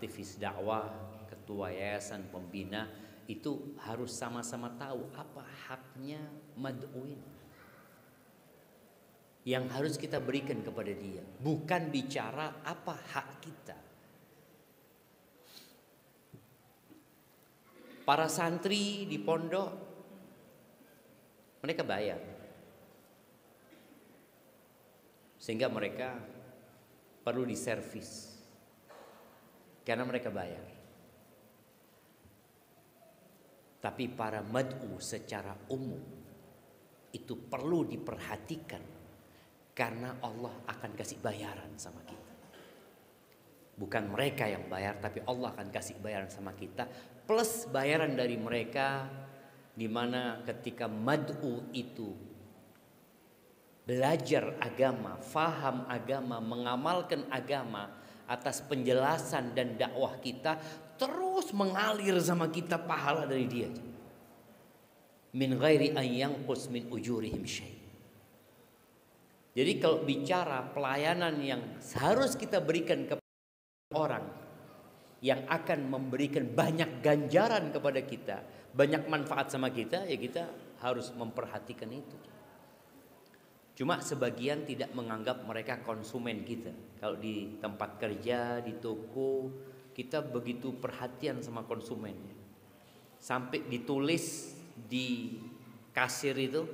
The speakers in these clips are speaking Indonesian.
aktivis dakwah, ketua yayasan, pembina, itu harus sama-sama tahu apa haknya mad'uin yang harus kita berikan kepada dia, bukan bicara apa hak kita. Para santri di pondok mereka bayar, sehingga mereka perlu diservis karena mereka bayar. Tapi para mad'u secara umum itu perlu diperhatikan, karena Allah akan kasih bayaran sama kita. Bukan mereka yang bayar, tapi Allah akan kasih bayaran sama kita, plus bayaran dari mereka, di mana ketika mad'u itu belajar agama, faham agama, mengamalkan agama atas penjelasan dan dakwah kita, terus mengalir sama kita pahala dari dia, min ghairi an yanqus min ujurihim syai'. Jadi kalau bicara pelayanan yang harus kita berikan kepada orang yang akan memberikan banyak ganjaran kepada kita, banyak manfaat sama kita, ya kita harus memperhatikan itu. Cuma sebagian tidak menganggap mereka konsumen kita. Kalau di tempat kerja, di toko, kita begitu perhatian sama konsumennya. Sampai ditulis di kasir itu,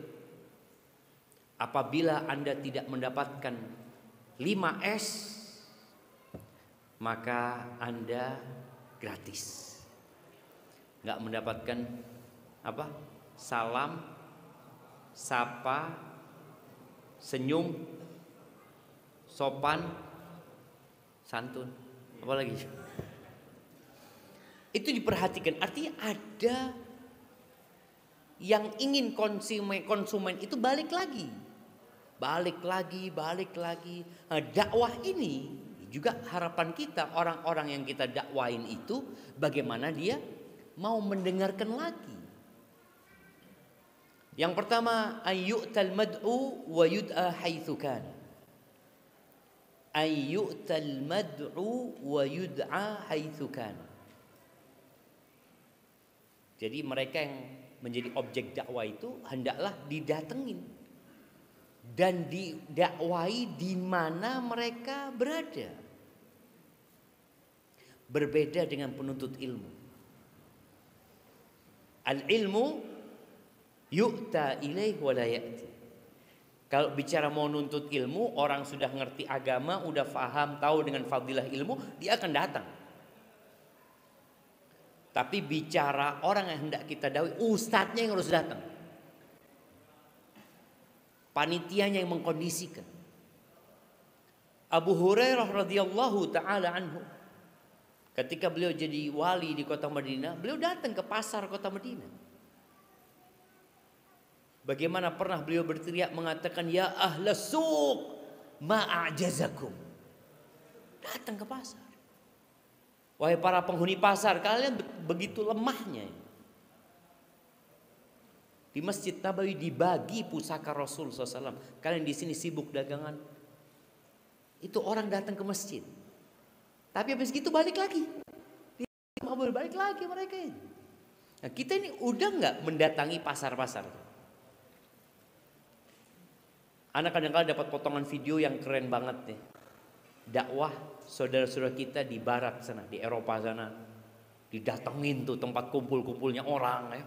apabila Anda tidak mendapatkan 5S, maka Anda gratis. Nggak mendapatkan apa? Salam, sapa, senyum, sopan, santun, apa lagi? Itu diperhatikan. Artinya ada yang ingin konsumen itu balik lagi. Nah, dakwah ini juga harapan kita, orang-orang yang kita dakwain itu bagaimana dia mau mendengarkan lagi. Yang pertama, ayyu'tal mad'u wa yud'a haitsu kana. Ayyu'tal mad'u wa yud'a haitsu kana. Jadi mereka yang menjadi objek dakwah itu hendaklah didatengin dan didakwai di mana mereka berada. Berbeda dengan penuntut ilmu. Al-ilmu yu'ta ilaih wa la ya'ti. Kalau bicara mau nuntut ilmu, orang sudah ngerti agama, udah faham, tahu dengan fadilah ilmu, dia akan datang. Tapi bicara orang yang hendak kita dakwai, ustadznya yang harus datang, panitianya yang mengkondisikan. Abu Hurairah radhiyallahu taala anhu, ketika beliau jadi wali di kota Madinah, beliau datang ke pasar kota Madinah. Bagaimana pernah beliau berteriak mengatakan, ya ahlas suq ma'ajazakum. Datang ke pasar. Wahai para penghuni pasar, kalian begitu lemahnya. Di Masjid Nabawi dibagi pusaka Rasul SAW. Kalian di sini sibuk dagangan. Itu orang datang ke masjid. Tapi habis itu balik lagi. Balik lagi mereka ini. Nah, kita ini udah nggak mendatangi pasar-pasar. Anak kadang-kadang dapat potongan video yang keren banget nih. Dakwah saudara-saudara kita di barat sana, di Eropa sana, didatengin tuh tempat kumpul-kumpulnya orang ya.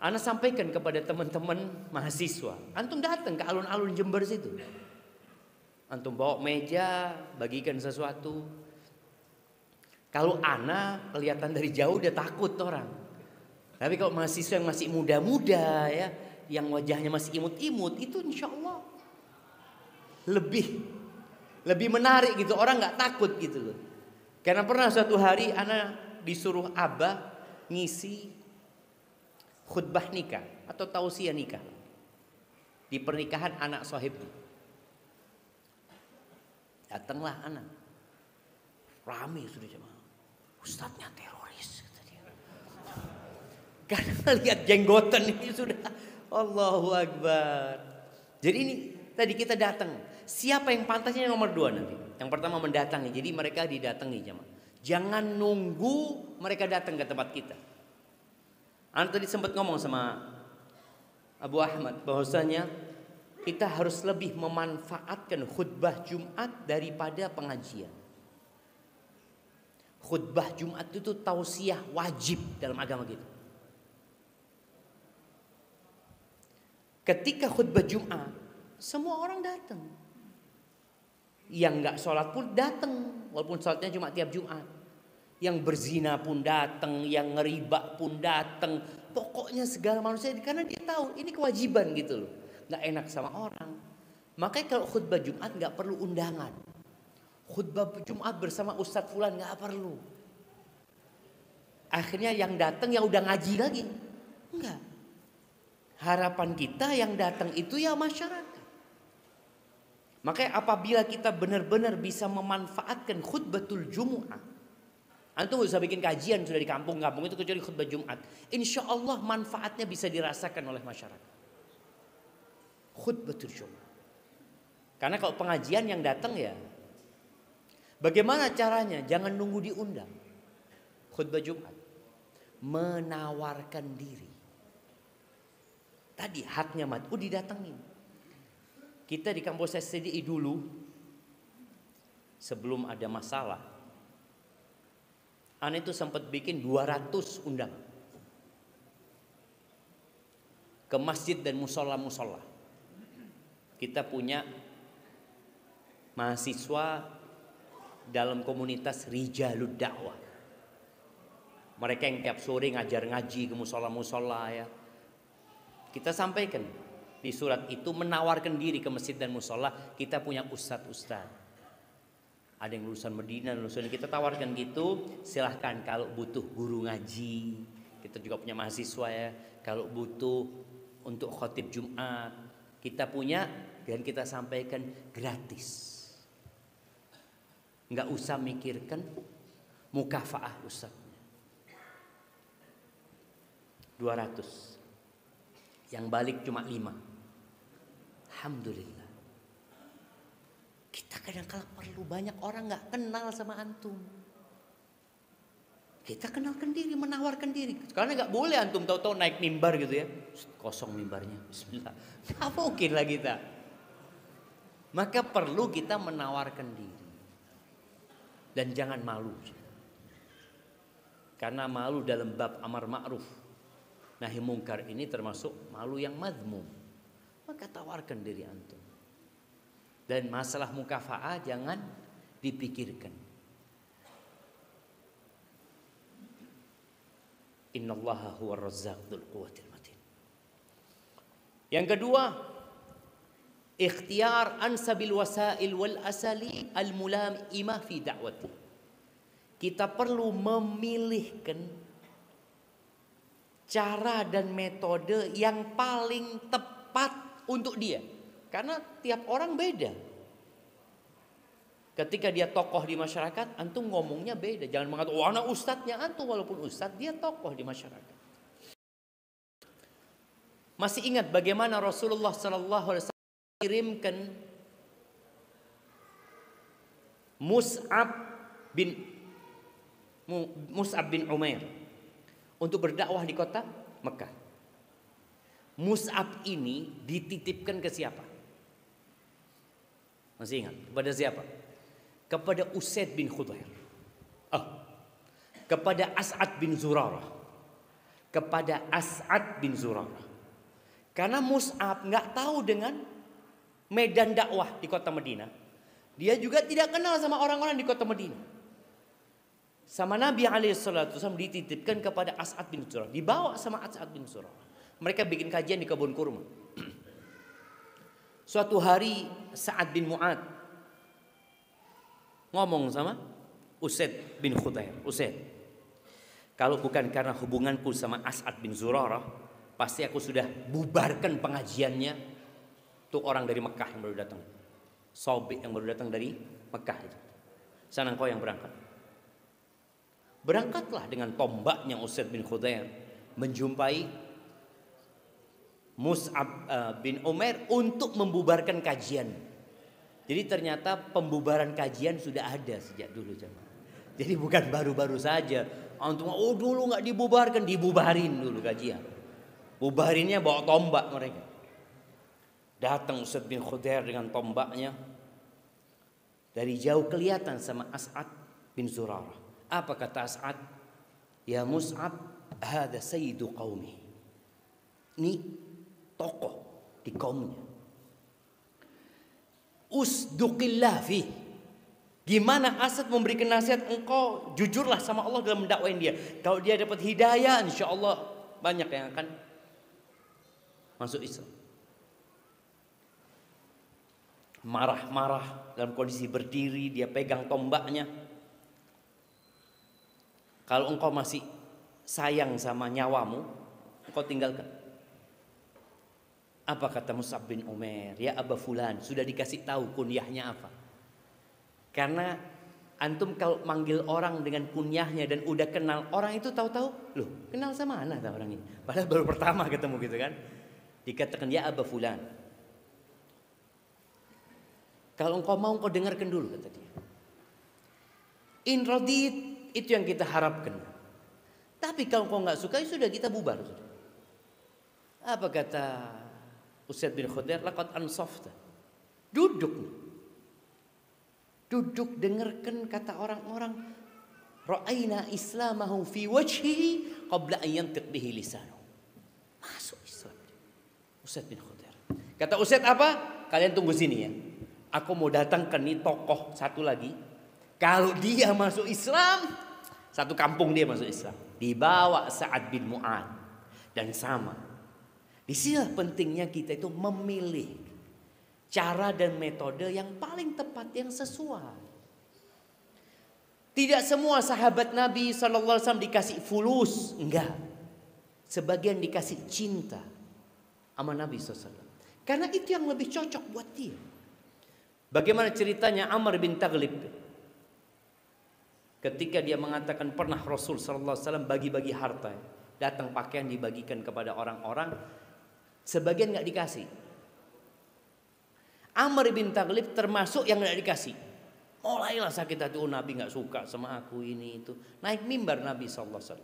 Ana sampaikan kepada teman-teman mahasiswa, antum datang ke alun-alun Jember situ. Antum bawa meja, bagikan sesuatu. Kalau ana kelihatan dari jauh udah takut orang. Tapi kalau mahasiswa yang masih muda-muda ya, yang wajahnya masih imut-imut, itu insya Allah lebih menarik gitu, orang nggak takut gitu loh. Karena pernah suatu hari ana disuruh abah ngisi khutbah nikah atau tausiah nikah di pernikahan anak sahibnya. Datanglah anak, rame sudah jemaah, ustadznya teroris kata dia. Karena lihat jenggotan ini sudah, Allahu Akbar. Jadi ini tadi kita datang Siapa yang pantasnya nomor 2 nanti? Yang pertama mendatangi. Jadi mereka didatangi jemaah. Jangan nunggu mereka datang ke tempat kita. Anda tadi sempat ngomong sama Abu Ahmad bahwasanya kita harus lebih memanfaatkan khutbah Jumat daripada pengajian. Khutbah Jumat itu tausiah wajib dalam agama kita. Ketika khutbah Jumat, semua orang datang. Yang nggak sholat pun datang, walaupun sholatnya cuma tiap Jumat. Yang berzina pun datang, yang ngeriba pun datang. Pokoknya segala manusia, karena dia tahu ini kewajiban gitu loh. Nggak enak sama orang. Makanya kalau khutbah Jumat nggak perlu undangan. Khutbah Jumat bersama Ustadz Fulan nggak perlu. Akhirnya yang datang yang udah ngaji lagi. Enggak. Harapan kita yang datang itu ya masyarakat. Makanya apabila kita benar-benar bisa memanfaatkan khutbatul Jumu'ah. Antum gak usah bikin kajian sudah di kampung-kampung itu kecuali khutbah Jumat. Insya Allah manfaatnya bisa dirasakan oleh masyarakat. Khutbatul Jumu'ah. Karena kalau pengajian yang datang ya. Bagaimana caranya? Jangan nunggu diundang. Khutbah Jumat. Menawarkan diri. Tadi haknya mad'u didatengin. Kita di kampus SCDI dulu sebelum ada masalah, Ana itu sempat bikin 200 undangan ke masjid dan musola-musola. Kita punya mahasiswa dalam komunitas Rijalud Dakwah. Mereka yang tiap sore ngajar ngaji ke musola-musola ya. Kita sampaikan di surat itu menawarkan diri ke masjid dan musola. Kita punya ustadz-ustadz. Ada yang lulusan Medina, lulusan kita tawarkan gitu. Silahkan kalau butuh guru ngaji. Kita juga punya mahasiswa ya. Kalau butuh untuk khotib Jumat. Kita punya dan kita sampaikan gratis. Nggak usah mikirkan mukafaah ustadznya. 200. Yang balik cuma 5. Alhamdulillah. Kita kadang-kadang perlu banyak orang gak kenal sama antum. Kita kenalkan diri, menawarkan diri. Karena gak boleh antum tahu-tahu naik mimbar gitu ya. Kosong mimbarnya. Bismillah. Gak mungkin lah kita. Maka perlu kita menawarkan diri. Dan jangan malu. Karena malu dalam bab amar ma'ruf nahi mungkar ini termasuk malu yang madmum. Maka tawarkan diri antum. Dan masalah mukafa'ah jangan dipikirkan. Innallaha huwar razzaq dzul quwwatil matin. Yang kedua, ikhtiyar ansabil wasail wal asali al mulamimah fi da'wati. Kita perlu memilihkan cara dan metode yang paling tepat untuk dia. Karena tiap orang beda. Ketika dia tokoh di masyarakat, antum ngomongnya beda. Jangan mengatakan, oh anak ustadznya antum. Walaupun ustadz, dia tokoh di masyarakat. Masih ingat bagaimana Rasulullah SAW kirimkan Mus'ab bin Umair untuk berdakwah di kota Mekah. Mus'ab ini dititipkan ke siapa? Masih ingat? Kepada siapa? Kepada Usaid bin Khudair. Kepada As'ad bin Zurarah. Kepada As'ad bin Zurarah. Karena Mus'ab nggak tahu dengan medan dakwah di kota Madinah. Dia juga tidak kenal sama orang-orang di kota Madinah. Sama Nabi SAW dititipkan kepada As'ad bin Zurarah. Dibawa sama As'ad bin Zurarah. Mereka bikin kajian di kebun kurma. Suatu hari Sa'ad bin Mu'ad ngomong sama Usaid bin Khudair. Usaid, kalau bukan karena hubunganku sama As'ad bin Zurarah, pasti aku sudah bubarkan pengajiannya. Itu orang dari Mekah yang baru datang. Sahabat yang baru datang dari Mekah itu. Sana engkau yang berangkat. Berangkatlah dengan tombaknya Usaid bin Khudair menjumpai Mus'ab bin Umair untuk membubarkan kajian. Jadi ternyata pembubaran kajian sudah ada sejak dulu jemaah. Jadi bukan baru-baru saja. Antum dulu nggak dibubarkan, dibubarin dulu kajian. Bubarinnya bawa tombak mereka. Datang Ustadz bin Khudair dengan tombaknya. Dari jauh kelihatan sama As'ad bin Zurarah. Apa kata As'ad? Ya Mus'ab, hada sayyidu qaumi. Ini tokoh di kaumnya. Usduqillah fi. Gimana As'ad memberikan nasihat, engkau jujurlah sama Allah dalam mendakwain dia. Kalau dia dapat hidayah, insya Allah banyak yang akan masuk Islam. Marah-marah dalam kondisi berdiri, dia pegang tombaknya. Kalau engkau masih sayang sama nyawamu, engkau tinggalkan. Apa kata Mus'ab bin Umair? Ya Aba Fulan, sudah dikasih tahu kunyahnya apa? Karena antum kalau manggil orang dengan kunyahnya dan udah kenal, orang itu tahu-tahu, loh kenal sama mana orang ini? Padahal baru pertama ketemu gitu kan. Dikatakan ya Aba Fulan. Kalau engkau mau, engkau dengarkan dulu kata dia. In radit, itu yang kita harapkan. Tapi kalau engkau nggak suka, ya sudah kita bubar. Apa kata Usaid bin Khudair? Laqad ansafta. Duduk. Duduk dengarkan kata orang-orang. Ra'ayna islamahu fi wajhihi qabla an yantiq bihi lisanu. Masuk Islam. Usaid bin Khudair. Kata Usaid apa? Kalian tunggu sini ya. Aku mau datangkan nih tokoh satu lagi. Kalau dia masuk Islam, satu kampung dia masuk Islam. Dibawa Sa'ad bin Mu'ad. Dan sama. Di sini pentingnya kita itu memilih cara dan metode yang paling tepat, yang sesuai. Tidak semua sahabat Nabi SAW dikasih fulus. Enggak. Sebagian dikasih cinta sama Nabi SAW. Karena itu yang lebih cocok buat dia. Bagaimana ceritanya Amr bin Taghlib ketika dia mengatakan pernah Rasul SAW bagi-bagi harta, datang pakaian dibagikan kepada orang-orang, sebagian nggak dikasih. Amr bin Taghlib termasuk yang nggak dikasih. Mulailah sakit hati, Nabi nggak suka sama aku ini itu. Naik mimbar Nabi SAW.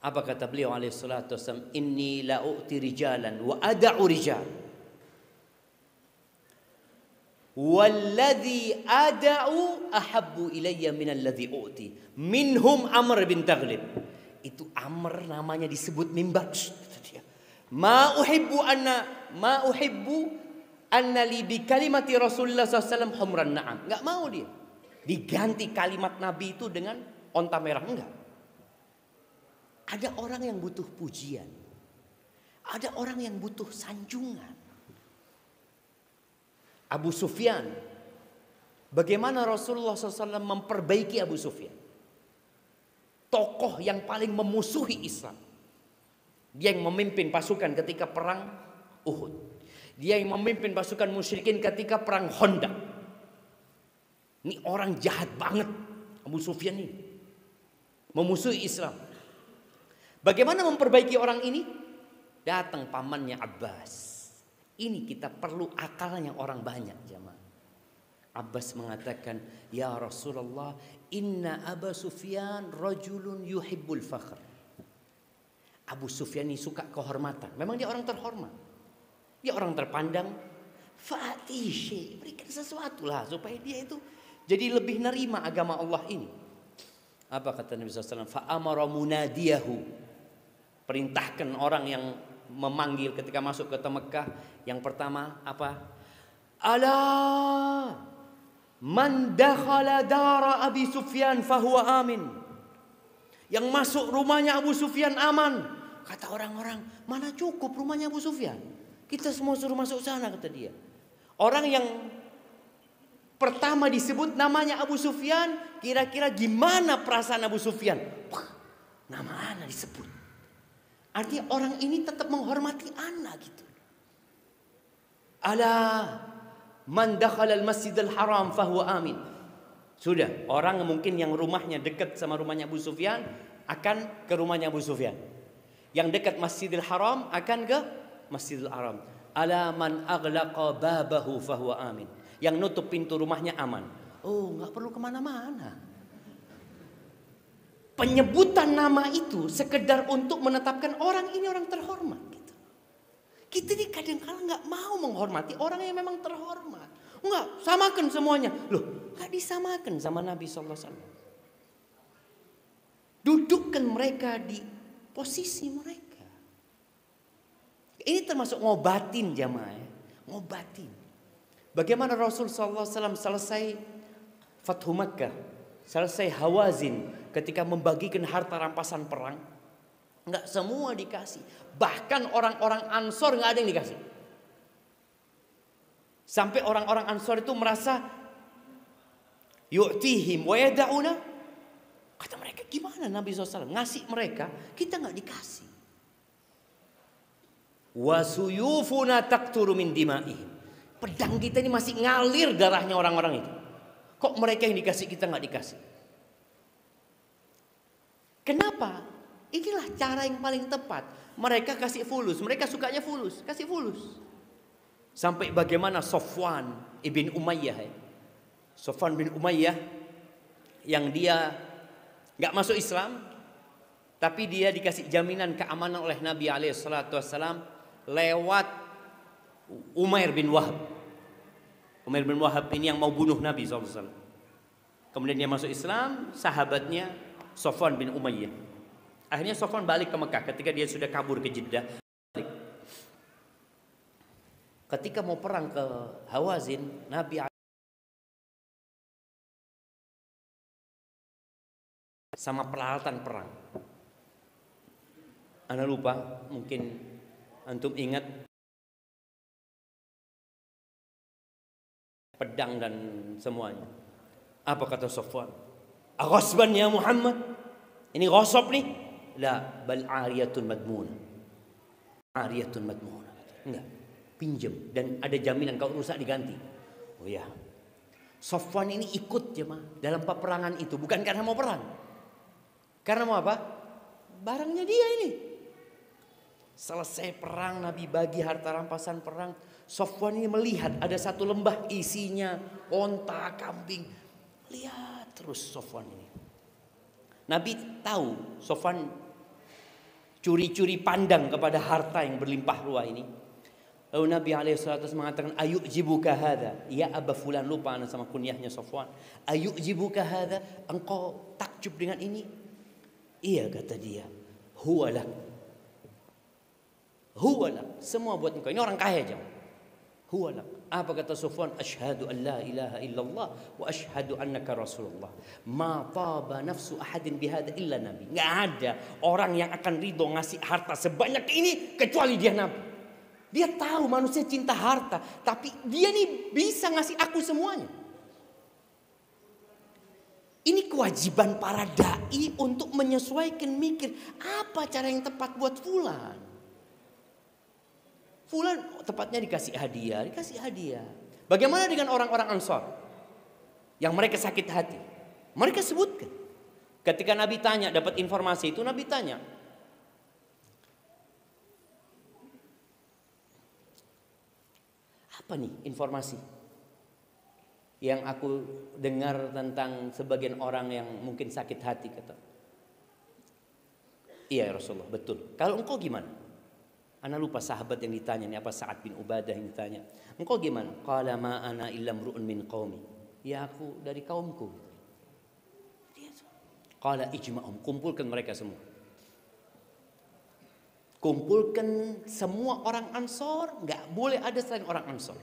Apa kata beliau alaihissalatu wassalam? Inni la u'ti rijalan wa ada'u rijal. Walladhi ada'u ahabbu ilayya minalladhi u'ti. Minhum Amr bin Taghlib. Itu Amr namanya disebut mimbar. Ma uhibbu anna li bi kalimati Rasulullah SAW humran na'am. Enggak mau dia diganti kalimat Nabi itu dengan onta merah. Enggak. Ada orang yang butuh pujian. Ada orang yang butuh sanjungan. Abu Sufyan. Bagaimana Rasulullah SAW memperbaiki Abu Sufyan? Tokoh yang paling memusuhi Islam. Dia yang memimpin pasukan ketika perang Uhud. Dia yang memimpin pasukan musyrikin ketika perang Khandaq. Ini orang jahat banget Abu Sufyan ini. Memusuhi Islam. Bagaimana memperbaiki orang ini? Datang pamannya Abbas. Ini kita perlu akalnya orang banyak jemaah. Abbas mengatakan, ya Rasulullah, inna Abu Sufyan rajulun yuhibbul fakhr. Abu Sufyan ini suka kehormatan. Memang dia orang terhormat. Dia orang terpandang. Fatih syekh, berikan sesuatu lah supaya dia itu jadi lebih nerima agama Allah ini. Apa kata Nabi SAW? Fa'amara munadiyahu. Perintahkan orang yang memanggil ketika masuk ke Mekah. Yang pertama apa? Ala man dakhala dara Abi Sufyan fahuwa amin. Yang masuk rumahnya Abu Sufyan aman. Kata orang-orang, mana cukup rumahnya Abu Sufyan? Kita semua suruh masuk sana, kata dia. Orang yang pertama disebut namanya Abu Sufyan, kira-kira gimana perasaan Abu Sufyan? Wah, nama anak disebut. Artinya orang ini tetap menghormati anak gitu. Ala man dakhala al-masjidil haram fahuwa amin. Sudah, orang mungkin yang rumahnya dekat sama rumahnya Abu Sufyan akan ke rumahnya Abu Sufyan. Yang dekat Masjidil Haram akan ke Masjidil Haram. Ala man aghlaqa babahu fahuwa amin. Yang nutup pintu rumahnya aman. Oh, nggak perlu kemana-mana. Penyebutan nama itu sekedar untuk menetapkan orang ini orang terhormat. Gitu. Kita ini kadang-kadang nggak mau menghormati orang yang memang terhormat. Enggak, samakan semuanya. Loh, nggak disamakan sama Nabi SAW. Dudukkan mereka di posisi mereka. Ini termasuk ngobatin jamaah ya. Ngobatin. Bagaimana Rasul SAW selesai Fathu Makkah, selesai Hawazin, ketika membagikan harta rampasan perang, nggak semua dikasih. Bahkan orang-orang Ansor nggak ada yang dikasih. Sampai orang-orang Ansor itu merasa yu'tihim wa yada'una. Kata mereka, gimana Nabi SAW ngasih mereka, kita nggak dikasih. Wasuyufuna taqturu min dima'ihim. Pedang kita ini masih ngalir darahnya orang-orang itu. Kok mereka yang dikasih, kita nggak dikasih? Kenapa? Inilah cara yang paling tepat. Mereka kasih fulus, mereka sukanya fulus, kasih fulus. Sampai bagaimana Sofwan ibn Umayyah, Sofwan bin Umayyah yang dia nggak masuk Islam, tapi dia dikasih jaminan keamanan oleh Nabi SAW lewat Umair bin Wahab. Umair bin Wahab ini yang mau bunuh Nabi SAW. Kemudian dia masuk Islam, sahabatnya Sofwan bin Umayyah. Akhirnya Sofwan balik ke Mekah ketika dia sudah kabur ke Jeddah. Ketika mau perang ke Hawazin, Nabi sama peralatan perang. Anda lupa, mungkin antum ingat pedang dan semuanya. Apa kata Sofwan? Aghasban ya Muhammad? Ini ghasab nih? La, bal ariyatun madmuna. Ariyatun madmuna. Enggak, pinjam dan ada jaminan kalau rusak diganti. Oh ya. Sofwan ini ikut jemaah dalam peperangan itu bukan karena mau perang. Karena mau apa? Barangnya dia ini. Selesai perang, Nabi bagi harta rampasan perang. Sofwan ini melihat ada satu lembah isinya onta, kambing. Lihat terus Sofwan ini. Nabi tahu Sofwan curi-curi pandang kepada harta yang berlimpah ruah ini. Lalu Nabi SAW mengatakan, ayu'jibuka hadha. Ya Aba Fulan, lupa anak sama kunyahnya Sofwan. Ayu'jibuka hadha, engkau takjub dengan ini? Iya kata dia. Huwalak. Huwalak. Semua buat engkau. Ini orang kaya aja. Huwalak. Apa kata Sofwan? Ashhadu an la ilaha illallah wa ashhadu annaka Rasulullah. Ma taba nafsu ahadin bihada illa Nabi. Nggak ada orang yang akan ridho ngasih harta sebanyak ini kecuali dia Nabi. Dia tahu manusia cinta harta, tapi dia nih bisa ngasih aku semuanya. Ini kewajiban para dai untuk menyesuaikan mikir apa cara yang tepat buat Fulan. Fulan tepatnya dikasih hadiah. Bagaimana dengan orang-orang Ansor yang mereka sakit hati? Mereka sebutkan. Ketika Nabi tanya, dapat informasi itu, Nabi tanya, apa nih informasi yang aku dengar tentang sebagian orang yang mungkin sakit hati? Kata, iya Rasulullah, betul. Kalau engkau gimana? Ana lupa sahabat yang ditanya, ini apa Sa'ad bin Ubadah yang ditanya. Engkau gimana? Qala ma ana illa mru'un min qaumi. Ya aku dari kaumku. Qala ijma'hum, kumpulkan mereka semua. Kumpulkan semua orang Ansor, enggak boleh ada selain orang Ansor.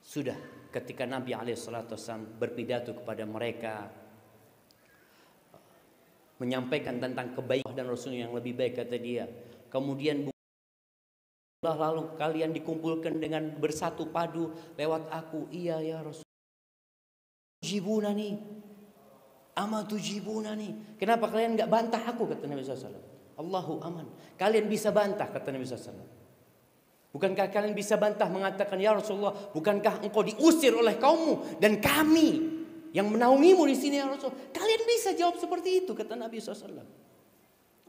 Sudah ketika Nabi SAW berpidato kepada mereka, menyampaikan tentang kebaikan dan Rasulnya yang lebih baik, kata dia, kemudian lalu kalian dikumpulkan dengan bersatu padu lewat aku. Iya ya Rasul. Tujibunani. Ama tujibunani. Kenapa kalian enggak bantah aku, kata Nabi SAW. Allahu aman. Kalian bisa bantah, kata Nabi SAW. Bukankah kalian bisa bantah mengatakan, ya Rasulullah, bukankah engkau diusir oleh kaummu dan kami yang menaungimu di sini ya Rasul? Kalian bisa jawab seperti itu, kata Nabi SAW.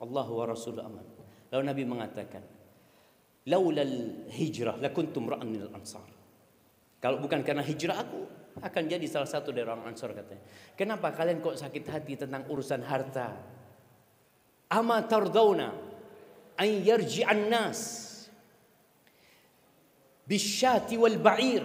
Allahu wa Rasul aman. Lalu Nabi mengatakan, Laulal hijrah lakuntum ra'an minal ansar. Kalau bukan karena hijrah aku akan jadi salah satu dari orang Ansar katanya. Kenapa kalian kok sakit hati tentang urusan harta? Ama tardawna an yarji'an nas bisyati wal ba'ir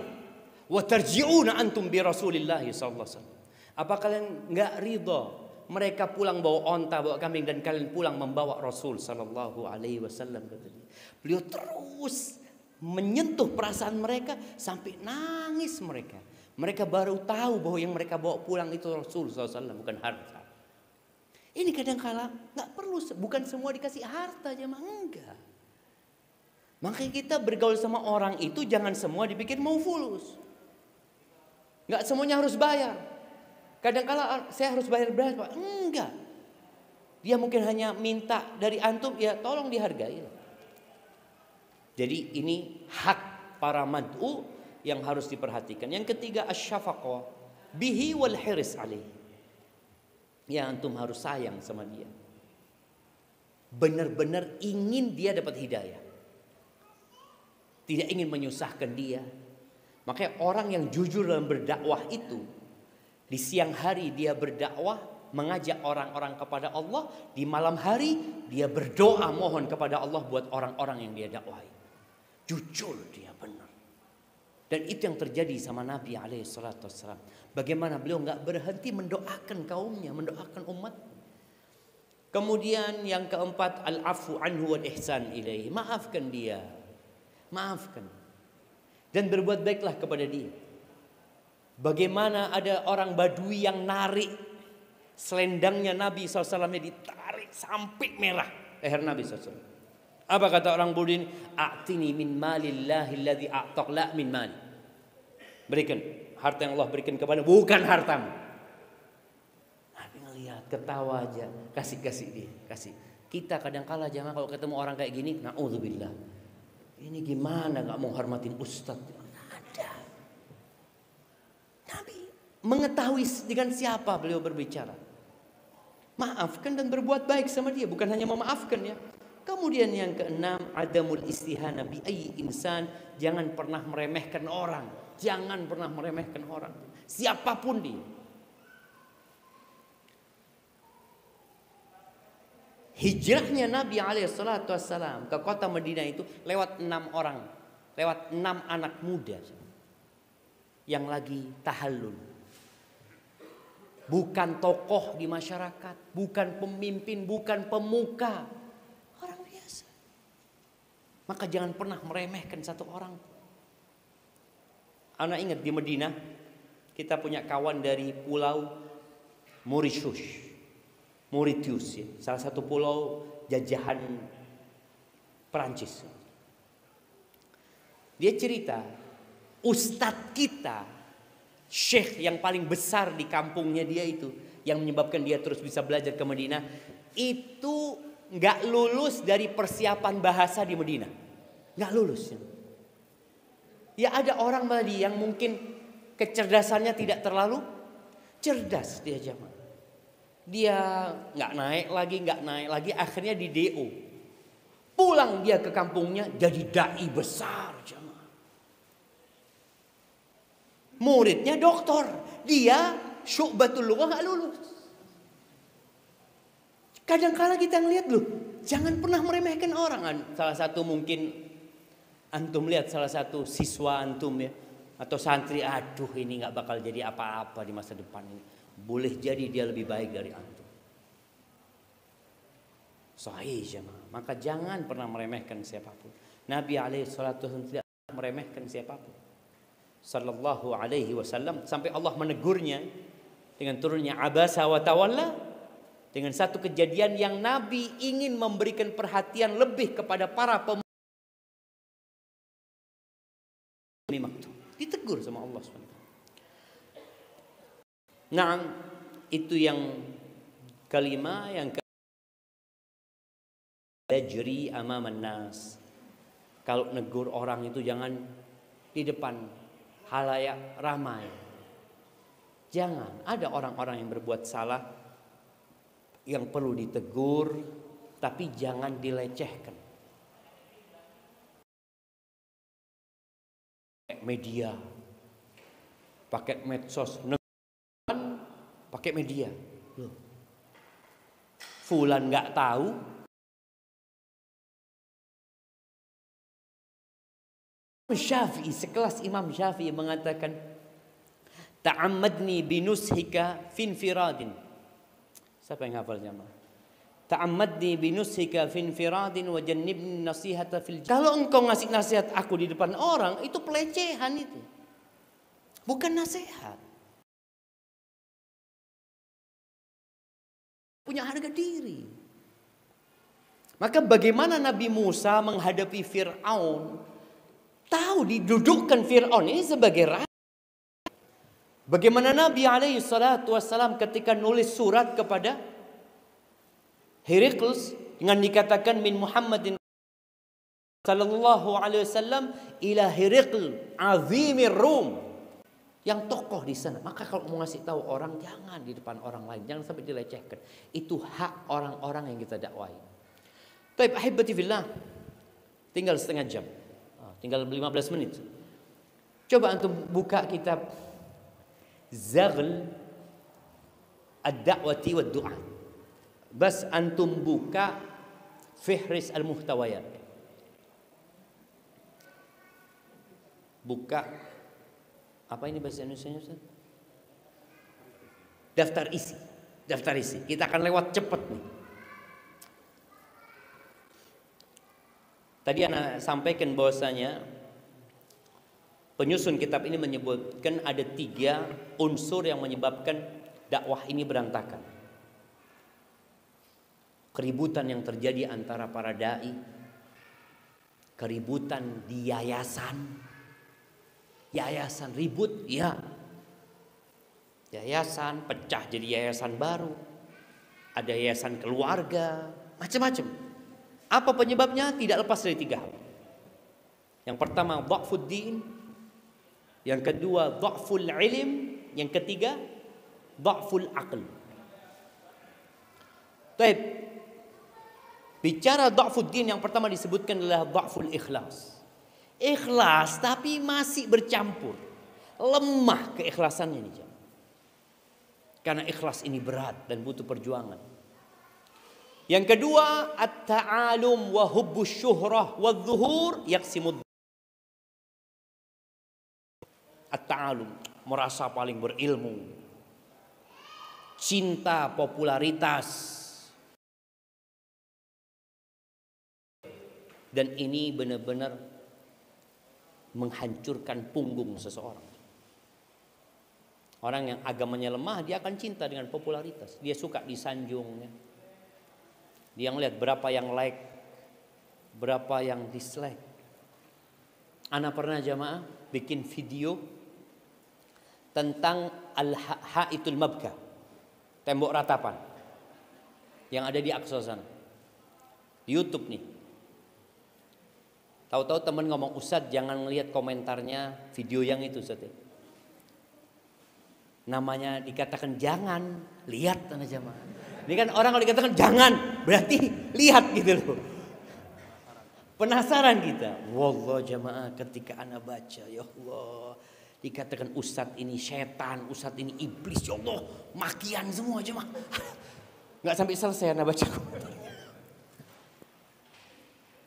wa tarji'una antum bi Rasulillah sallallahu alaihi wasallam. Apa kalian enggak ridha mereka pulang bawa onta, bawa kambing, dan kalian pulang membawa Rasul sallallahu alaihi wasallam katanya. Beliau terus menyentuh perasaan mereka sampai nangis mereka. Mereka baru tahu bahwa yang mereka bawa pulang itu Rasul SAW, bukan harta. Ini kadang-kala nggak perlu, bukan semua dikasih harta aja, enggak. Makanya kita bergaul sama orang itu jangan semua dipikir mau fulus. Nggak semuanya harus bayar. Kadang-kala saya harus bayar berapa? Enggak. Dia mungkin hanya minta dari antum, ya tolong dihargai. Jadi ini hak para mad'u yang harus diperhatikan. Yang ketiga, asyafaqah bihi wal hiris alaih. Ya, antum harus sayang sama dia. Benar-benar ingin dia dapat hidayah. Tidak ingin menyusahkan dia. Makanya orang yang jujur dalam berdakwah itu, di siang hari dia berdakwah, mengajak orang-orang kepada Allah, di malam hari dia berdoa mohon kepada Allah buat orang-orang yang dia dakwahi. Jujur dia, benar. Dan itu yang terjadi sama Nabi SAW. Bagaimana beliau nggak berhenti mendoakan kaumnya, mendoakan umat. Kemudian yang keempat, al-afu anhu wal ihsan ilaihi. Maafkan dia, maafkan, dan berbuat baiklah kepada dia. Bagaimana ada orang Badui yang narik selendangnya Nabi SAW, ditarik sampai merah leher Nabi SAW. Apa kata orang Badui ini? A'tini min malillahi alladhi a'taq la min mali. Berikan harta yang Allah berikan kepada, bukan hartamu. Nabi ngelihat, ketawa aja, kasih dia, kasih. Kita kadang-kala jamaah kalau ketemu orang kayak gini, naudzubillah. Ini gimana nggak mau hormatin ustaz? Ada. Nabi mengetahui dengan siapa beliau berbicara. Maafkan dan berbuat baik sama dia, bukan hanya memaafkan ya. Kemudian yang keenam, adamul istihana bi ayyi insan. Jangan pernah meremehkan orang. Jangan pernah meremehkan orang, siapapun dia. Hijrahnya Nabi SAW ke kota Madinah itu lewat 6 orang, lewat 6 anak muda yang lagi tahallul. Bukan tokoh di masyarakat, bukan pemimpin, bukan pemuka, orang biasa. Maka jangan pernah meremehkan satu orang. Anak ingat di Madinah kita punya kawan dari pulau Mauritius, ya, salah satu pulau jajahan Perancis. Dia cerita, ustadz kita, syekh yang paling besar di kampungnya dia itu, yang menyebabkan dia terus bisa belajar ke Madinah, itu nggak lulus dari persiapan bahasa di Madinah, nggak lulus. Ya ada orang tadi yang mungkin kecerdasannya tidak terlalu cerdas dia jamaah. Dia nggak naik lagi, akhirnya di DO. Pulang dia ke kampungnya jadi dai besar jamaah. Muridnya doktor, dia syu'batul lughah nggak lulus. Kadang-kala kita ngelihat loh, jangan pernah meremehkan orang. Salah satu mungkin antum lihat salah satu siswa antum ya, atau santri, aduh ini nggak bakal jadi apa-apa di masa depan ini. Boleh jadi dia lebih baik dari antum. Sahih jemaah. Maka jangan pernah meremehkan siapapun. Nabi SAW tidak meremehkan siapapun. Sallallahu alaihi wasallam, sampai Allah menegurnya dengan turunnya abasa wa tawalla, dengan satu kejadian yang Nabi ingin memberikan perhatian lebih kepada para pemuda. Ditegur sama Allah SWT. Nah, itu yang kelima. Yang tajri amaman nas. Kalau negur orang itu jangan di depan halayak ramai. Jangan. Ada orang-orang yang berbuat salah yang perlu ditegur, tapi jangan dilecehkan. media, pakai medsos, pakai media. Loh. Fulan nggak tahu. Syafi'i, sekelas Imam Syafi'i mengatakan, ta'ammadni binushika finfiradin. Siapa yang hafal jamaah? Ta'ammadni binushika finfiradin wa jannibni nasihata fil. Kalau engkau ngasih nasihat aku di depan orang, itu pelecehan itu. Bukan nasihat. Punya harga diri. Maka bagaimana Nabi Musa menghadapi Fir'aun? Tahu didudukkan Fir'aun ini sebagai raja. Bagaimana Nabi alaihi salatu wassalam ketika nulis surat kepada Herakles dengan dikatakan min Muhammadin sallallahu alaihi wasallam ila Herakl azimir Rum, yang tokoh di sana. Maka kalau mau ngasih tahu orang, jangan di depan orang lain, jangan sampai dilecehkan. Itu hak orang-orang yang kita dakwai. Taib ahibati fillah, tinggal setengah jam, tinggal 15 menit. Coba antum buka kitab Zaghl ad-da'wati wad du'a. Bas antum buka Fihris al-Muhtawayat. Buka apa ini bahasa Indonesianya, Ustaz? Daftar isi. Daftar isi. Kita akan lewat cepat nih. Tadi anak sampaikan bahwasanya penyusun kitab ini menyebutkan ada 3 unsur yang menyebabkan dakwah ini berantakan. Keributan yang terjadi antara para dai, keributan di yayasan. Yayasan ribut, ya. Yayasan pecah jadi yayasan baru. Ada yayasan keluarga, macam-macam. Apa penyebabnya? Tidak lepas dari 3 hal. Yang pertama, dha'fuddin. Yang kedua, dha'ful ilm. Yang ketiga, dha'ful aql. Baik. Bicara dha'fuddin, yang pertama disebutkan adalah dha'ful ikhlas. Ikhlas tapi masih bercampur. Lemah keikhlasannya nih. Karena ikhlas ini berat dan butuh perjuangan. Yang kedua, at-ta'alum wa hubbus syuhrah wa dhuhur yaqsimud. At-ta'alum, merasa paling berilmu. Cinta popularitas. Dan ini benar-benar menghancurkan punggung seseorang. Orang yang agamanya lemah, dia akan cinta dengan popularitas. Dia suka disanjung. Dia ngelihat berapa yang like, berapa yang dislike. Ana pernah jamaah bikin video tentang al-haitul mabka, tembok ratapan yang ada di Aqsa sana. Di YouTube nih. Tahu-tahu teman ngomong, Ustadz jangan lihat komentarnya video yang itu, Ustadz. Namanya dikatakan jangan, lihat anak jamaah. Ini kan orang kalau dikatakan jangan, berarti lihat gitu loh. Penasaran kita. Wallah jamaah, ketika ana baca, ya Allah, dikatakan Ustadz ini setan, Ustadz ini iblis, ya Allah, makian semua jemaah. Nggak sampai selesai ana baca komentarnya.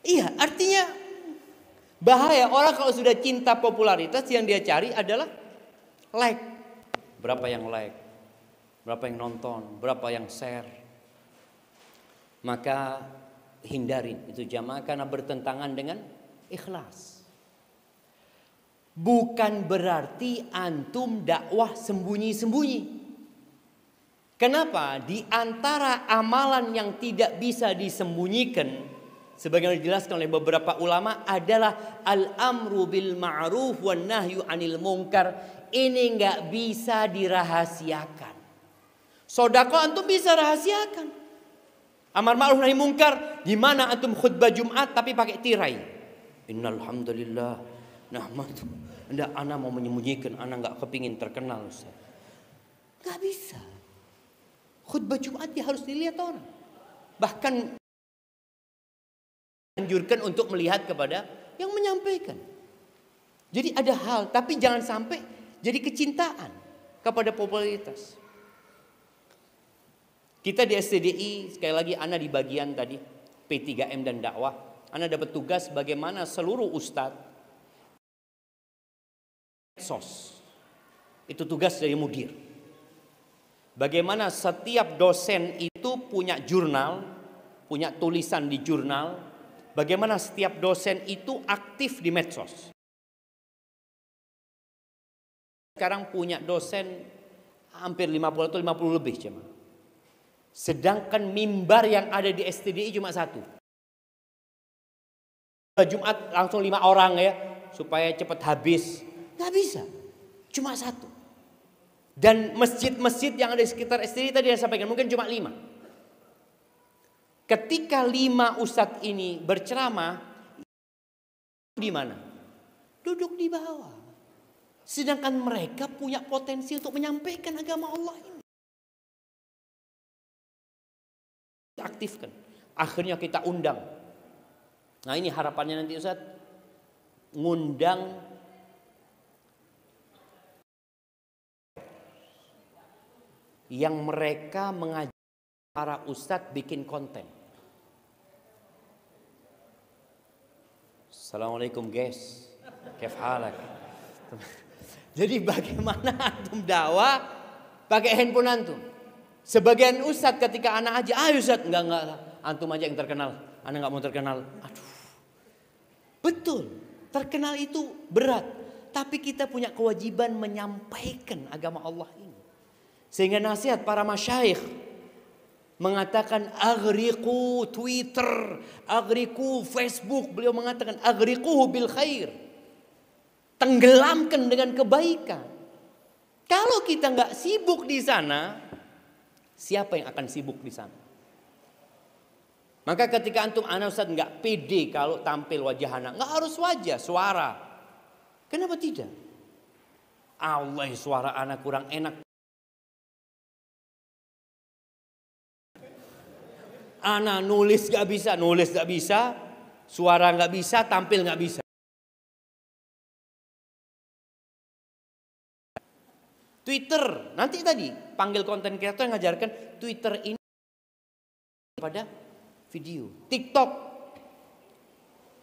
Iya, artinya bahaya. Orang kalau sudah cinta popularitas, yang dia cari adalah like. Berapa yang like, berapa yang nonton, berapa yang share. Maka hindarin itu jamaah, karena bertentangan dengan ikhlas. Bukan berarti antum dakwah sembunyi-sembunyi. Kenapa? Di antara amalan yang tidak bisa disembunyikan, sebagaimana dijelaskan oleh beberapa ulama, adalah al-amru bil ma'ruf wan nahyu 'anil munkar. Ini enggak bisa dirahasiakan. Sedekah antum bisa rahasiakan. Amar ma'ruf nahi munkar, di mana antum khutbah Jumat tapi pakai tirai. Innal hamdalillah nahmadu. Enggak, ana mau menyembunyikan, ana enggak kepingin terkenal, Ustaz. Enggak bisa. Khutbah Jumat dia harus dilihat orang. Bahkan anjurkan untuk melihat kepada yang menyampaikan. Jadi ada hal, tapi jangan sampai jadi kecintaan kepada popularitas. Kita di STDI, sekali lagi Ana di bagian tadi P3M dan dakwah, Ana dapat tugas bagaimana seluruh ustadz medsos. Itu tugas dari mudir. Bagaimana setiap dosen itu punya jurnal, punya tulisan di jurnal. Bagaimana setiap dosen itu aktif di medsos. Sekarang punya dosen hampir 50 atau 50 lebih cuma. Sedangkan mimbar yang ada di STDI cuma satu. Jumat langsung 5 orang ya, supaya cepat habis. Nggak bisa, cuma satu. Dan masjid-masjid yang ada di sekitar STDI tadi saya sampaikan mungkin cuma 5. Ketika 5 ustadz ini berceramah, di mana? Duduk di bawah. Sedangkan mereka punya potensi untuk menyampaikan agama Allah ini. Aktifkan. Akhirnya kita undang. Nah ini harapannya nanti Ustaz. Ngundang yang mereka mengajar para ustadz bikin konten. Assalamualaikum guys. Kaif halak? Jadi bagaimana antum dakwah pakai handphone antum? Sebagian ustadz ketika anak aja, ayo ustadz, enggak, antum aja yang terkenal, anak enggak mau terkenal. Aduh, betul, terkenal itu berat, tapi kita punya kewajiban menyampaikan agama Allah ini. Sehingga nasihat para masyayikh mengatakan aghriqu Twitter, aghriqu Facebook, beliau mengatakan aghriquhu bil khair. Tenggelamkan dengan kebaikan. Kalau kita nggak sibuk di sana, siapa yang akan sibuk di sana? Maka ketika antum anak ustadz nggak pede kalau tampil wajah anak, nggak harus wajah, suara. Kenapa tidak? Allah suara anak kurang enak. Anak nulis nggak bisa, suara nggak bisa, tampil nggak bisa. Twitter, nanti tadi panggil konten kreator yang ngajarkan Twitter ini pada video. TikTok,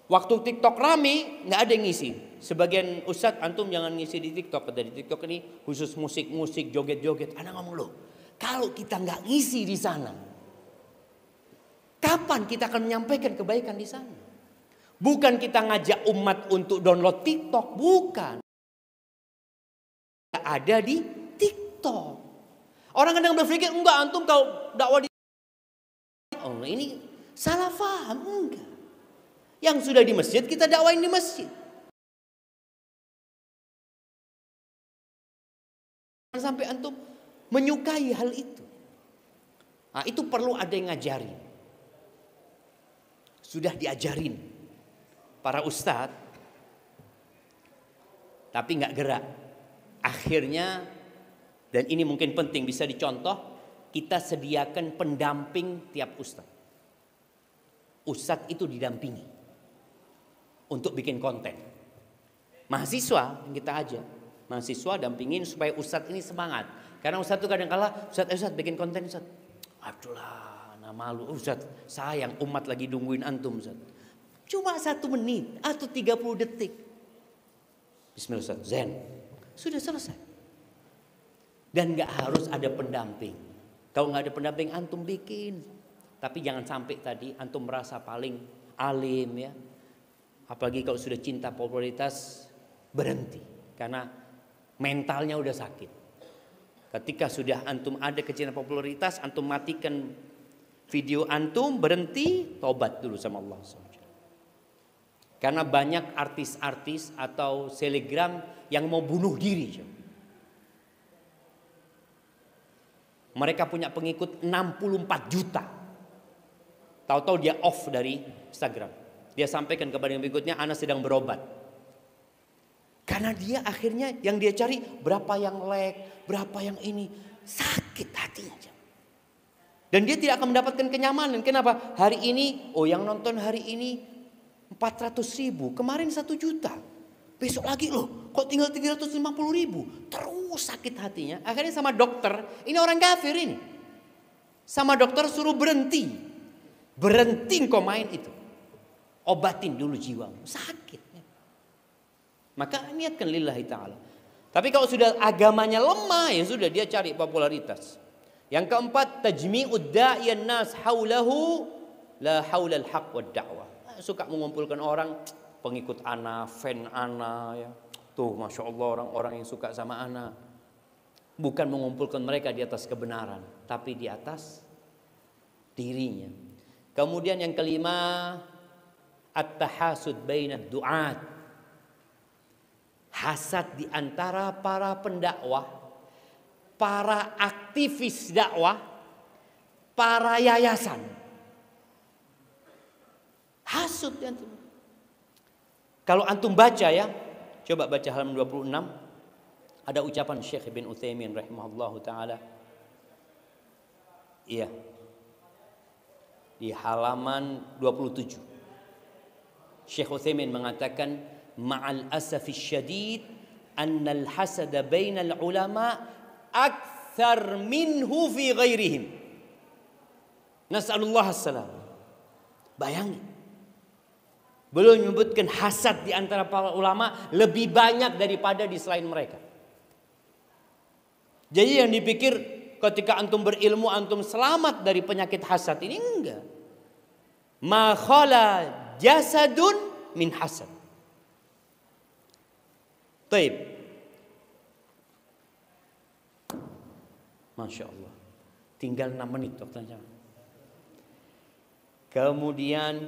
waktu TikTok rame nggak ada yang ngisi. Sebagian ustadz antum jangan ngisi di TikTok. Dari TikTok ini khusus musik, joget-joget. Anak ngomong loh, kalau kita nggak ngisi di sana, kapan kita akan menyampaikan kebaikan di sana? Bukan kita ngajak umat untuk download TikTok, bukan. Ada di TikTok. Orang kadang berpikir enggak antum kalau dakwah di oh ini salah paham, enggak. Yang sudah di masjid kita dakwain di masjid. Sampai antum menyukai hal itu. Nah, itu perlu ada yang ngajarin. Sudah diajarin para ustadz, tapi nggak gerak. Akhirnya, dan ini mungkin penting bisa dicontoh, kita sediakan pendamping tiap ustadz. Ustadz itu didampingi untuk bikin konten. Mahasiswa yang kita ajak, mahasiswa dampingin supaya ustadz ini semangat. Karena ustadz itu kadang-kala, ustadz bikin konten ustadz. Aduh lah, nah malu ustadz, sayang umat lagi nungguin antum ustadz. Cuma 1 menit atau 30 detik. Bismillah ustadz, zen. Sudah selesai. Dan gak harus ada pendamping. Kalau gak ada pendamping antum bikin. Tapi jangan sampai tadi antum merasa paling alim ya. Apalagi kalau sudah cinta popularitas, berhenti. Karena mentalnya udah sakit. Ketika sudah antum ada kecintaan popularitas, antum matikan video antum, berhenti, tobat dulu sama Allah SWT. Karena banyak artis-artis atau selegram yang mau bunuh diri. Mereka punya pengikut 64 juta. Tahu-tahu dia off dari Instagram. Dia sampaikan kepada yang berikutnya, Ana sedang berobat. Karena dia akhirnya yang dia cari berapa yang like, berapa yang ini. Sakit hatinya. Dan dia tidak akan mendapatkan kenyamanan. Kenapa? Hari ini, yang nonton hari ini 400.000, kemarin 1 juta. Besok lagi loh, kok tinggal 350 ribu. Terus sakit hatinya. Akhirnya sama dokter, ini orang kafir ini. Sama dokter suruh berhenti. Berhenti kau main itu. Obatin dulu jiwamu, sakitnya. Maka niatkan lillahi ta'ala. Tapi kalau sudah agamanya lemah, ya sudah dia cari popularitas. Yang keempat, tajmi'ud da'iyan nas haulahu la haulal haq wad da'wah. Suka mengumpulkan orang, pengikut ana, fan ana ya. Tuh Masya Allah orang-orang yang suka sama ana. Bukan mengumpulkan mereka di atas kebenaran, tapi di atas dirinya. Kemudian yang kelima, at-tahasud bainad du'at. Hasad di antara para pendakwah, para aktivis dakwah, para yayasan. Hasud antum. Kalau antum baca ya, coba baca halaman 26. Ada ucapan Syekh Ibn Utsaimin rahimahullahu taala. Iya. Di halaman 27. Syekh Utsaimin mengatakan, ma'al asafis syadid annal hasada bainal ulama akthar minhu fi ghairihim. Nas'alullah as-salam. Bayangin. Belum menyebutkan hasad di antara para ulama lebih banyak daripada di selain mereka. Jadi yang dipikir ketika antum berilmu antum selamat dari penyakit hasad ini enggak. Ma khala jasadun min hasad. Baik. Masya Allah. Tinggal 6 menit waktunya. Kemudian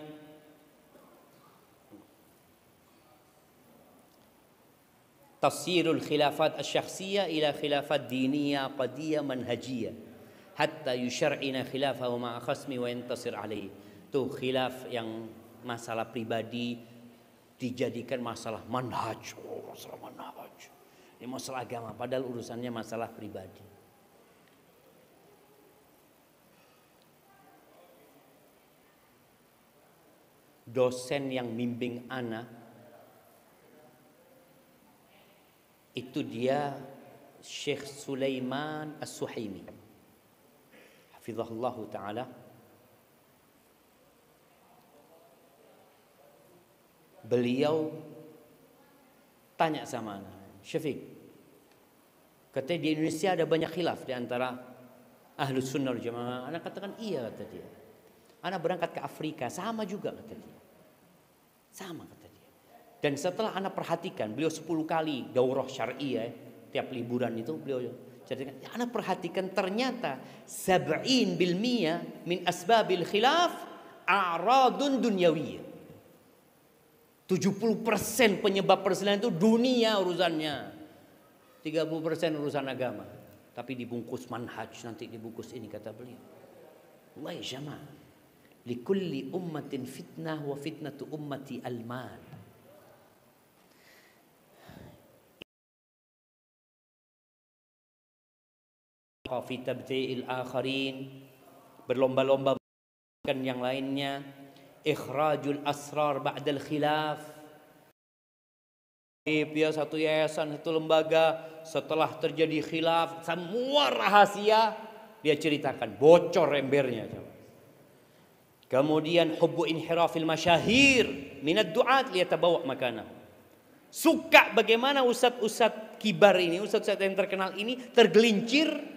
tafsirul khilafat asy-syakhsiyah ila khilafat diniyah qadiyah manhajiyah hatta yusyar'ina khilafahu ma'a khasmi wa yantasir alaihi. Tuh khilaf yang masalah pribadi dijadikan masalah manhaj. Oh, masalah manhaj. Ini masalah agama padahal urusannya masalah pribadi. Dosen yang bimbing ana itu dia Syekh Sulaiman As-Suhaimi hafizahullahu taala. Beliau tanya sama anak, Syafiq, katanya di Indonesia ada banyak khilaf di antara Ahlus Sunnah wal Jamaah. Anak katakan iya, kata dia. Anak berangkat ke Afrika sama juga, kata dia. Sama, kata dia. Dan setelah anak perhatikan, beliau 10 kali daurah syariah tiap liburan itu beliau ceritakan. Anak perhatikan ternyata 70% min asbabil khilaf a'radun dunyawiyah. 70% penyebab perselisihan itu dunia urusannya. 30% urusan agama. Tapi dibungkus manhaj, nanti dibungkus ini, kata beliau. Allah ya jamaah. Likulli ummatin fitnah wa fitnatu ummati al-mal. Fi tabdi'il akharin. Berlomba-lomba kan yang lainnya. Ikhrajul asrar ba'dal khilaf. Dia satu yayasan, satu lembaga, setelah terjadi khilaf, semua rahasia dia ceritakan, bocor embernya. Kemudian hubbu inhirafil masyahir minad du'at liyatabawa makana. Suka bagaimana ustadz-ustadz kibar ini, ustadz-ustadz yang terkenal ini tergelincir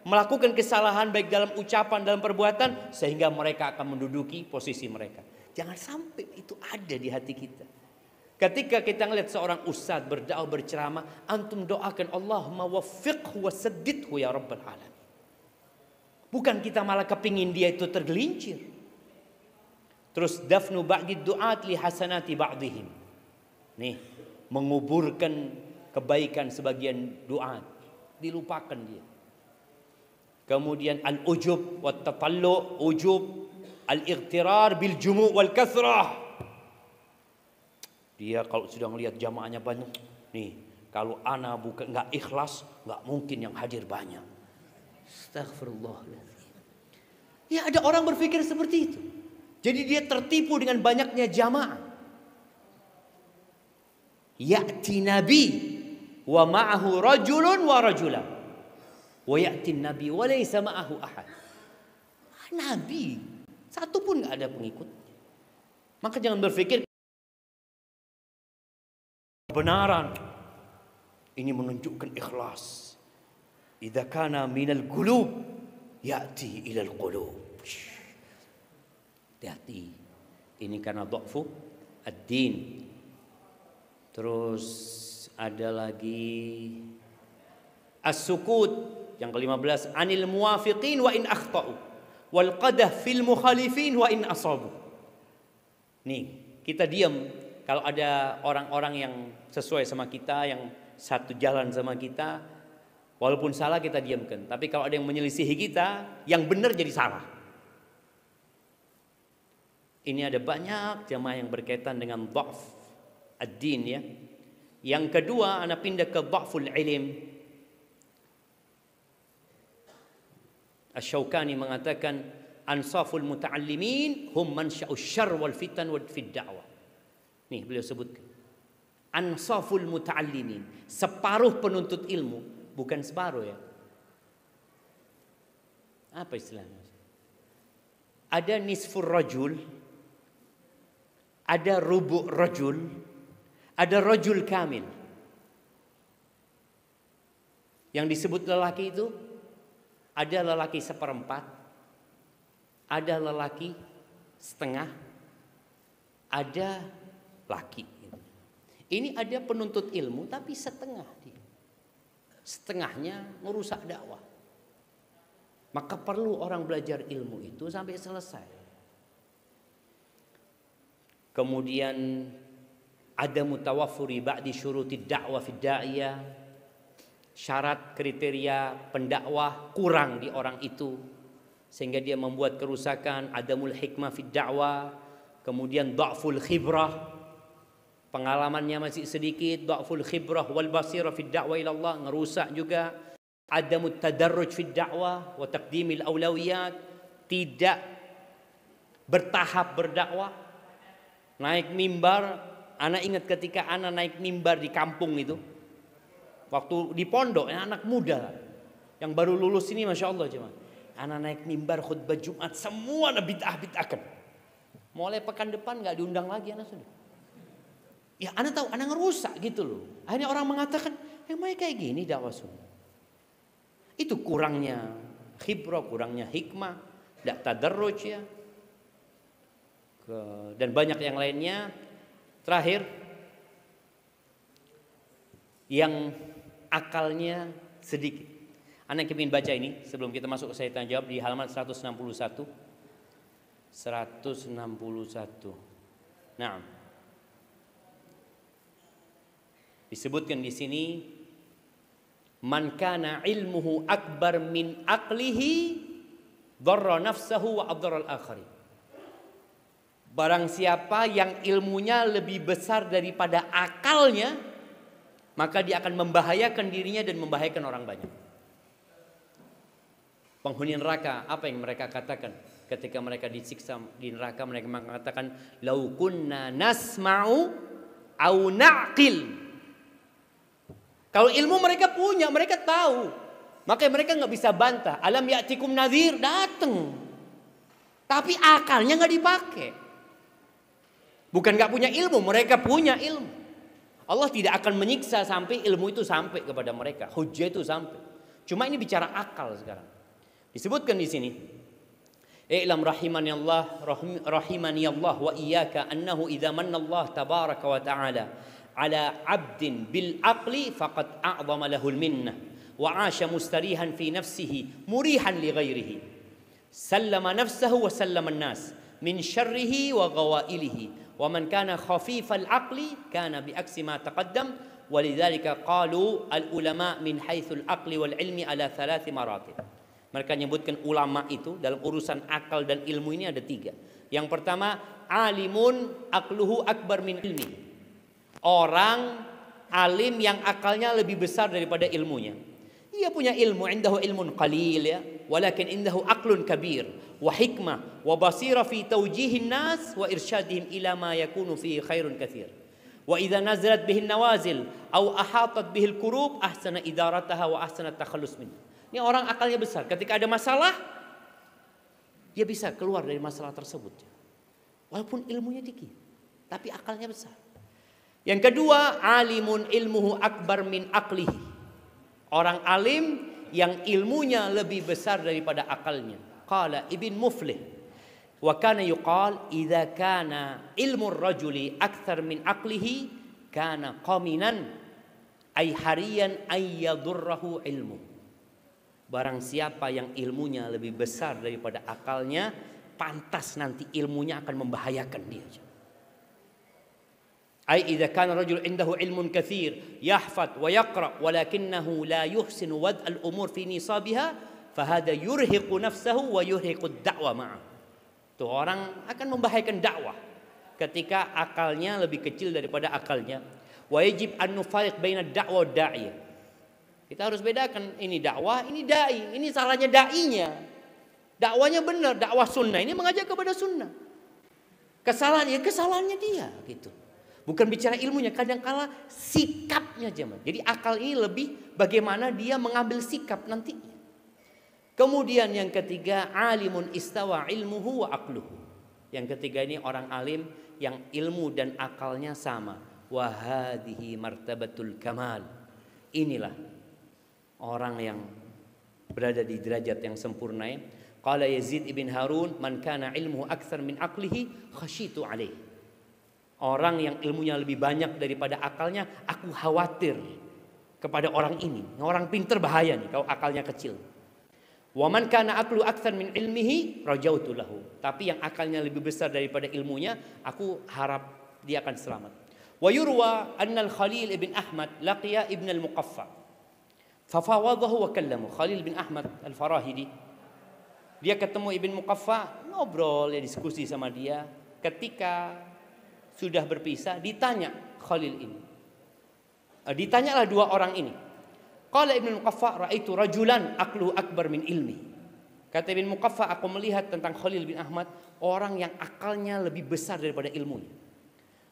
melakukan kesalahan baik dalam ucapan, dalam perbuatan, sehingga mereka akan menduduki posisi mereka. Jangan sampai itu ada di hati kita. Ketika kita melihat seorang ustadz berdakwah, berceramah, antum doakan Allahumma waffiqhu wa saddidhu ya rabbal alamin. Bukan kita malah kepingin dia itu tergelincir. Terus dafnu ba'di du'at li hasanati ba'dihim. Nih, menguburkan kebaikan sebagian du'at, dilupakan dia. Kemudian al-ujub wa tatallu, ujub, al-ightirar bil jumu' wal kathrah. Dia kalau sudah melihat jamaahnya banyak, nih, kalau ana bukan enggak ikhlas, enggak mungkin yang hadir banyak. Astaghfirullahaladzim. Ya, ada orang berpikir seperti itu. Jadi dia tertipu dengan banyaknya jamaah. Ya'ti nabi wa ma'ahu rajulun wa rajulan. Wa ya'ti nabi wa laysa ma'ahu ahad. Nabi, satu pun enggak ada pengikut. Maka jangan berpikir kebenaran. Ini menunjukkan ikhlas. Idza kana minal qulub ya'ti ilal qulub. Hati-hati. Ini karena dha'fu ad-din. Terus ada lagi as-sukut yang ke-15, anil muwafiqin wa in akhta'u wal qadah fil mukhalifin wa in asabu. Nih, kita diam kalau ada orang-orang yang sesuai sama kita, yang satu jalan sama kita, walaupun salah kita diamkan. Tapi kalau ada yang menyelisihi kita, yang benar jadi salah. Ini ada banyak jamaah yang berkaitan dengan dha'f ad-din ya. Yang kedua, ana pindah ke dha'ful ilm. Asy-Syaukani mengatakan ansaful muta'allimin hum mansya'us syarr wal fitan wa fid da'wah. Nih beliau sebutkan. Ansaful muta'allimin, separuh penuntut ilmu, bukan separuh ya. Apa istilahnya? Ada nisfur rajul, ada rubu' rajul, ada rajul kamil. Yang disebut lelaki itu ada lelaki seperempat, ada lelaki setengah, ada laki. Ini ada penuntut ilmu tapi setengah dia. Setengahnya merusak dakwah. Maka perlu orang belajar ilmu itu sampai selesai. Kemudian ada mutawaffuri ba'di syurutid da'wah fid da'iyah. Syarat kriteria pendakwah kurang di orang itu sehingga dia membuat kerusakan. Adamul hikmah fid da'wah. Kemudian dha'ful khibrah, pengalamannya masih sedikit. Dha'ful khibrah wal basirah fid da'wah ila Allah, ngerusak juga. Adamut tadarruj fid da'wah wa taqdimil aulawiyat, tidak bertahap berdakwah. Naik mimbar, anak ingat ketika anak naik mimbar di kampung itu, waktu di pondok, anak muda yang baru lulus ini, masya Allah cuma, anak naik mimbar khutbah Jumat, semua bid'ah-bid'ahkan. Mulai pekan depan nggak diundang lagi anak sudah. Ya anak tahu, anak ngerusak gitu loh. Akhirnya orang mengatakan, emang kayak gini dakwah sunnah. Itu kurangnya khibrah, kurangnya hikmah, tidak tadarruj ya. Dan banyak yang lainnya. Terakhir, yang akalnya sedikit. Anak ingin baca ini sebelum kita masuk ke saya tanya jawab di halaman 161. 161. Nah, disebutkan di sini, man kana ilmuhu akbar min aqlihi dharra nafsahu wa adhara al-akhari. Barang siapa yang ilmunya lebih besar daripada akalnya, maka dia akan membahayakan dirinya dan membahayakan orang banyak. Penghuni neraka, apa yang mereka katakan ketika mereka disiksa di neraka? Mereka mengatakan, lau kunna nasma'u au na'qil. Kalau ilmu mereka punya, mereka tahu, makanya mereka nggak bisa bantah. Alam ya'tikum nadhir, datang, tapi akalnya nggak dipakai. Bukan nggak punya ilmu, mereka punya ilmu. Allah tidak akan menyiksa sampai ilmu itu sampai kepada mereka, hujjah itu sampai. Cuma ini bicara akal sekarang. Disebutkan di sini, i'lam rahimani Allah wa iyyaka annahu idza manna Allah tabaraka wa ta'ala ala 'abdin bil aqli faqad a'zama lahu al minnah wa 'asha mustarihan fi nafsihi murihan li ghairihi sallama nafsahu wa sallama an-nas min syarrihi wa ghawailihi wa man kana khafifal aqli kana bi aksi ma taqaddam walidzalika qalu al ulama min haitsul aqli wal ilmi ala thalath maratib. Mereka menyebutkan ulama itu dalam urusan akal dan ilmu ini ada 3. Yang pertama, alimun aqluhu akbar min ilmi. Orang alim yang akalnya lebih besar daripada ilmunya. Dia punya ilmu, indahu ilmun qalil ya, walakin indahu aqlun kabir wa hikmah wa basira fi tawjihin nas wa irsyadihim ila ma yakunu fihi khairun katsir. Wa idza nazalat bihin nawazil aw ahatat bihil kurub ahsana idarataha wa ahsana takhallus min. Ini orang akalnya besar. Ketika ada masalah, dia bisa keluar dari masalah tersebut. Walaupun ilmunya dikit, tapi akalnya besar. Yang kedua, alimun ilmuhu akbar min aqlihi. Orang alim yang ilmunya lebih besar daripada akalnya. Qala Ibn Muflih, wa kana yuqal idza kana ilmu ar-rajuli akthar min aqlihi kana qaminan ay hariyan ay yadurruhu ilmu. Barang siapa yang ilmunya lebih besar daripada akalnya, pantas nanti ilmunya akan membahayakan dia. Ay idza kana rajul indahu ilmun katsir yahfad wa yaqra walakinahu la yuhsinu wad' al-umur fi nisabiha fahada yurhiqu nafsahu wa yurhiqu ad-da'wa ma'ah. Tuh orang akan membahayakan dakwah ketika akalnya lebih kecil daripada akalnya. Wa yajib an nufariq baina ad-da'wa wad da'iyah. Kita harus bedakan ini dakwah, ini dai. Ini salahnya dainya. Dakwanya benar, dakwah sunnah ini mengajak kepada sunnah. Kesalahannya dia gitu. Bukan bicara ilmunya, kadang-kala sikapnya jemaah. Jadi akal ini lebih bagaimana dia mengambil sikap nantinya. Kemudian yang ketiga, alimun istawa ilmuhu wa aqluhu. Yang ketiga ini orang alim yang ilmu dan akalnya sama. Wa hadhihi martabatul kamal. Inilah orang yang berada di derajat yang sempurna. Qala Yazid ibn Harun, man kana ilmuhu akthar min aqlihi khasyitu alaih. Orang yang ilmunya lebih banyak daripada akalnya, aku khawatir kepada orang ini. Orang pinter bahaya nih kalau akalnya kecil. Wa man kana aqlu akthar min ilmihi rajautu lahu. Tapi yang akalnya lebih besar daripada ilmunya, aku harap dia akan selamat. Wa yurwa anna al-Khalil ibn Ahmad laqiya ibn al-Muqaffa. Fafawadahu wa kallamu. Khalil bin Ahmad al-Farahidi, dia ketemu Ibn Muqaffa, ngobrol, ya diskusi sama dia. Ketika sudah berpisah, ditanya Khalil ini. Ditanyalah dua orang ini. Qala Ibn Muqaffa, ra'aitu rajulan aqluhu akbar min ilmi. Kata Ibn Muqaffa, aku melihat tentang Khalil bin Ahmad, orang yang akalnya lebih besar daripada ilmunya.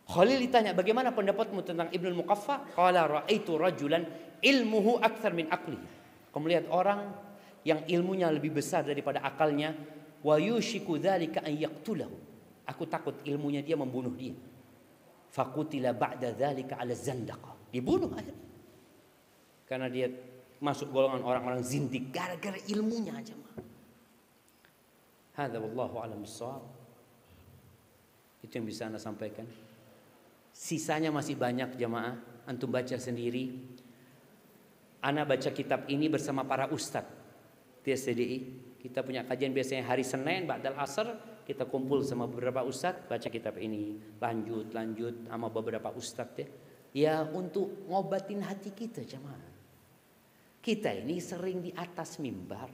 Khalil ditanya, bagaimana pendapatmu tentang Ibn Muqaffa? Qala ra'aitu rajulan ilmuhu akthar min aqlihi. Aku melihat orang yang ilmunya lebih besar daripada akalnya. Wa yushiku dzalika an yaqtulahu. Aku takut ilmunya dia membunuh dia. Faqutila ba'da dzalika 'ala zandaqah. Dibunuh akhirnya. Karena dia masuk golongan orang-orang zindik gara-gara ilmunya aja. Hadza wallahu a'lam bissawab. Itu yang bisa Anda sampaikan. Sisanya masih banyak jemaah. Antum baca sendiri. Ana baca kitab ini bersama para ustadz TSDI. Kita punya kajian biasanya hari Senin ba'dal asar, kita kumpul sama beberapa ustadz baca kitab ini, lanjut sama beberapa ustadz ya. Ya untuk ngobatin hati kita jemaah. Kita ini sering di atas mimbar,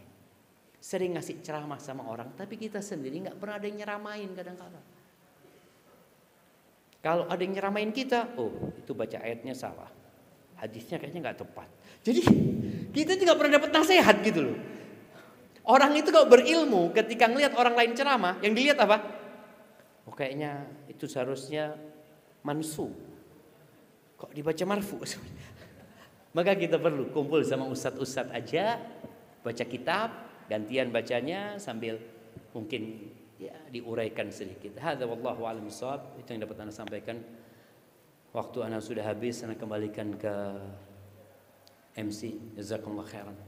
sering ngasih ceramah sama orang, tapi kita sendiri nggak pernah ada yang nyeramain kadang-kadang. Kalau ada yang nyeramain kita, oh itu baca ayatnya salah, hadisnya kayaknya nggak tepat. Jadi kita juga pernah dapat nasihat gitu loh. Orang itu kalau berilmu ketika ngelihat orang lain ceramah, yang dilihat apa? Oh kayaknya itu seharusnya mansub. Kok dibaca marfu? Maka kita perlu kumpul sama ustadz-ustadz aja, baca kitab, gantian bacanya sambil mungkin ya diuraikan sedikit. Hadza wallahu a'lam bissawab. Itu yang dapat Anda sampaikan. Waktu Anda sudah habis, Anda kembalikan ke MC. Jazakumullah khairan.